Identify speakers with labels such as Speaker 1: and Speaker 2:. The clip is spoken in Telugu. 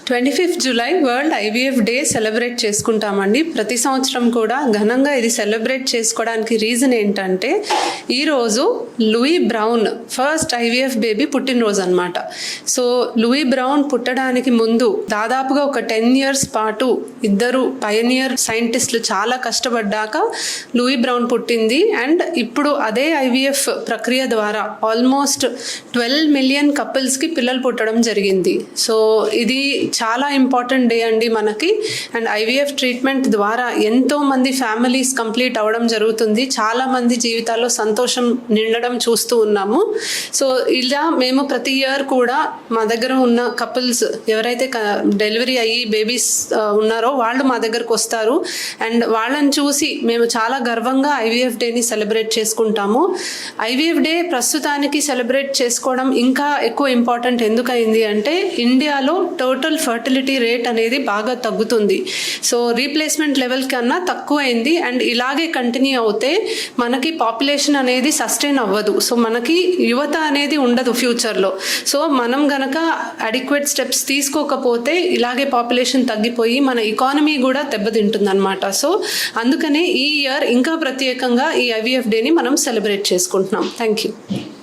Speaker 1: 25th July world IVF day celebrate చేసుకుంటామండి. ప్రతి సంవత్సరం కూడా ఘనంగా ఇది సెలబ్రేట్ చేసుకోవడానికి రీజన్ ఏంటంటే ఈరోజు Louis brown first IVF baby పుట్టినరోజు అనమాట. సో లూయి బ్రౌన్ పుట్టడానికి ముందు దాదాపుగా ఒక 10 years పాటు ఇద్దరు పయనియర్ సైంటిస్టులు చాలా కష్టపడ్డాక లూయి బ్రౌన్ పుట్టింది. అండ్ ఇప్పుడు అదే ఐవీఎఫ్ ప్రక్రియ ద్వారా ఆల్మోస్ట్ 12 million కపుల్స్కి పిల్లలు పుట్టడం జరిగింది. సో ఇది చాలా ఇంపార్టెంట్ డే అండి మనకి. అండ్ ఐవీఎఫ్ ట్రీట్మెంట్ ద్వారా ఎంతో మంది ఫ్యామిలీస్ కంప్లీట్ అవ్వడం జరుగుతుంది. చాలా మంది జీవితాల్లో సంతోషం నిండడం చూస్తూ ఉన్నాము. సో ఇలా మేము ప్రతి ఇయర్ కూడా మా దగ్గర ఉన్న కపుల్స్ ఎవరైతే డెలివరీ అయ్యి బేబీస్ ఉన్నారో వాళ్ళు మా దగ్గరకు వస్తారు. అండ్ వాళ్ళని చూసి మేము చాలా గర్వంగా ఐవీఎఫ్ డేని సెలబ్రేట్ చేసుకుంటాము. ఐవీఎఫ్ డే ప్రస్తుతానికి సెలబ్రేట్ చేసుకోవడం ఇంకా ఎక్కువ ఇంపార్టెంట్ ఎందుకయింది అంటే ఇండియాలో టోటల్ ఫర్టిలిటీ రేట్ అనేది బాగా తగ్గుతుంది. సో రీప్లేస్మెంట్ లెవెల్ కన్నా తక్కువ అయింది. అండ్ ఇలాగే కంటిన్యూ అవుతే మనకి పాపులేషన్ అనేది సస్టైన్ అవ్వదు. సో మనకి యువత అనేది ఉండదు ఫ్యూచర్లో. సో మనం గనక అడిక్వేట్ స్టెప్స్ తీసుకోకపోతే ఇలాగే పాపులేషన్ తగ్గిపోయి మన ఎకానమీ కూడా దెబ్బతింటుంది అనమాట. సో అందుకనే ఈ ఇయర్ ఇంకా ప్రత్యేకంగా ఈ ఐవీఎఫ్ డేని మనం సెలబ్రేట్ చేసుకుంటున్నాం. Thank you.